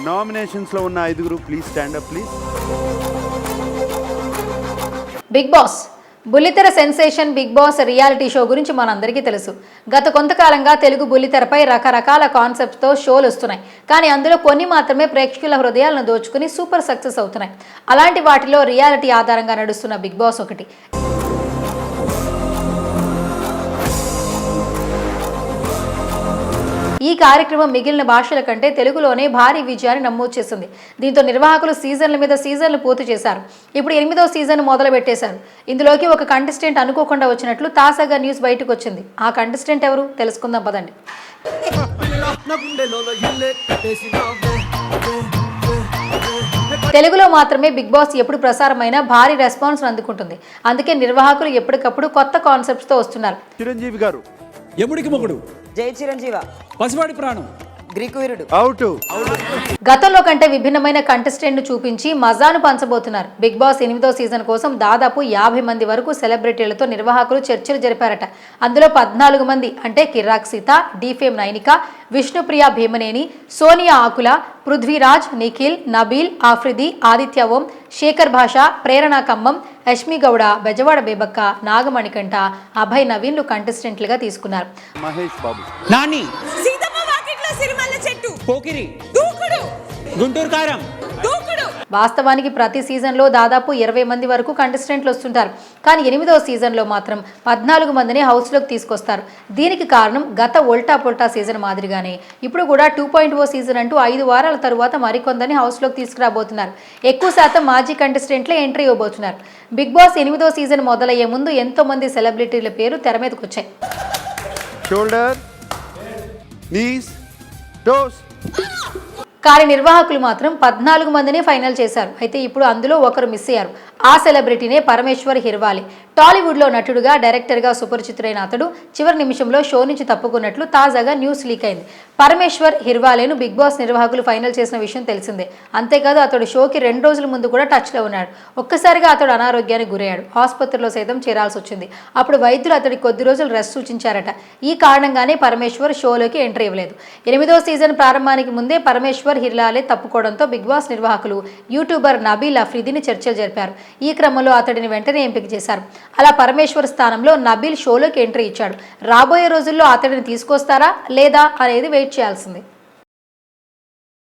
నామినేషన్స్లో ఉన్న 5 please stand up please. Bigg Boss బుల్లితెర sensation Bigg Boss reality show గురించి మనందరికీ తెలుసు. గత కొంతకాలంగా తెలుగు బుల్లితెరపై రకరకాల కాన్సెప్ట్స్తో షోలు వస్తున్నాయి. కానీ అందులో కొన్ని మాత్రమే ప్రేక్షకుల హృదయాలను దోచుకుని సూపర్ సక్సెస్ అవుతున్నాయి. అలాంటి వాటిలో రియాలిటీ ఆధారంగా నడుస్తున్న బిగ్ బాస్ ఒకటి. ఈ కార్యక్రమం మిగిలిన భాషల కంటే తెలుగులోనే భారీ విజయాన్ని నమోదు చేసింది. దీంతో నిర్వాహకులు సీజన్ల మీద సీజన్లు పూర్తి చేశారు. ఇప్పుడు 8వ సీజన్ మొదలు పెట్టేశారు. ఇందులోకి ఒక కంటెస్టెంట్ అనుకోకుండా వచ్చినట్లు తాజాగా న్యూస్ బయటకు వచ్చింది. ఆ కంటెస్టెంట్ ఎవరు తెలుసుకుందాం పదండి. తెలుగులో మాత్రమే బిగ్ బాస్ ఎప్పుడు ప్రసారమైన భారీ రెస్పాన్స్ అందుకుంటుంది. అందుకే నిర్వాహకులు ఎప్పటికప్పుడు కొత్త కాన్సెప్ట్స్తో వస్తున్నారు. చిరంజీవి గారు ఎముడికి మొగుడు, జై చిరంజీవ, పసివాడి ప్రాణం, గ్రీకు వీరుడు, అవుట్. గతంలో కంటే విభిన్నమైన కంటెస్టెంట్ ను చూపించి మజాను పంచబోతున్నారు. బిగ్ బాస్ 8వ సీజన్ కోసం దాదాపు 50 మంది వరకు సెలబ్రిటీలతో నిర్వాహకులు చర్చలు జరిపారట. అందులో 14 మంది అంటే కిర్రాక్ సీత, డీఫేమ్ నైనిక, విష్ణుప్రియ భీమనేని, సోనియా ఆకుల, పృథ్వీరాజ్, నిఖిల్, నబీల్, ఆఫ్రిది, ఆదిత్య ఓం, శేఖర్ భాష, ప్రేరణ కమ్మం, యష్మి గౌడ, బెజవాడ బేబక్క, నాగమణికంఠ, అభయ్ నవీన్లు కంటెస్టెంట్లుగా తీసుకున్నారు. మహేష్ బాబు, నాని, సీతమ్మ వాకిట్లో సిరిమల్ల చెట్టు, పోకిరి, దూకుడు, గుంటూరు కారం, దూకుడు. వాస్తవానికి ప్రతి సీజన్లో దాదాపు 20 మంది వరకు కంటెస్టెంట్లు వస్తుంటారు. కానీ 8వ సీజన్లో మాత్రం 14 మందిని హౌస్లోకి తీసుకొస్తారు. దీనికి కారణం గత ఒల్టా పొల్టా సీజన్ మాదిరిగానే ఇప్పుడు కూడా 2.0 సీజన్ అంటూ 5 వారాల తరువాత మరికొందరిని హౌస్లోకి తీసుకురాబోతున్నారు. ఎక్కువ శాతం మాజీ కంటెస్టెంట్లే ఎంట్రీ ఇవ్వబోతున్నారు. బిగ్ బాస్ 8వ సీజన్ మొదలయ్యే ముందు ఎంతో మంది సెలబ్రిటీల పేరు తెర మీదకి వచ్చాయి. Shoulder, knees, toes. కానీ నిర్వాహకులు మాత్రం 14 మందిని ఫైనల్ చేశారు. అయితే ఇప్పుడు అందులో ఒకరు మిస్ అయ్యారు. ఆ సెలబ్రిటీనే పరమేశ్వర్ హిర్వాలే. టాలీవుడ్లో నటుడుగా, డైరెక్టర్గా సుపరిచితుడైన అతడు చివరి నిమిషంలో షో నుంచి తప్పుకున్నట్లు తాజాగా న్యూస్ లీక్ అయింది. పరమేశ్వర్ హిర్వాలేను బిగ్ బాస్ నిర్వాహకులు ఫైనల్ చేసిన విషయం తెలిసిందే. అంతేకాదు అతడు షోకి 2 రోజుల ముందు కూడా టచ్లో ఉన్నాడు. ఒక్కసారిగా అతడు అనారోగ్యానికి గురయ్యాడు. ఆసుపత్రిలో సైతం చేరాల్సి వచ్చింది. అప్పుడు వైద్యులు అతడికి కొద్ది రోజులు రెస్ట్ సూచించారట. ఈ కారణంగానే పరమేశ్వర్ షోలోకి ఎంట్రీ ఇవ్వలేదు. 8వ సీజన్ ప్రారంభానికి ముందే పరమేశ్వర్ హిర్వాలే తప్పుకోవడంతో బిగ్ బాస్ నిర్వాహకులు యూట్యూబర్ నబీల్ అఫ్రీదిని చర్చలు జరిపారు. ఈ క్రమంలో అతడిని వెంటనే ఎంపిక చేశారు. అలా పరమేశ్వర్ స్థానంలో నబీల్ షోలోకి ఎంట్రీ ఇచ్చాడు. రాబోయే రోజుల్లో అతడిని తీసుకొస్తారా లేదా అనేది వెయిట్ చేయాల్సింది.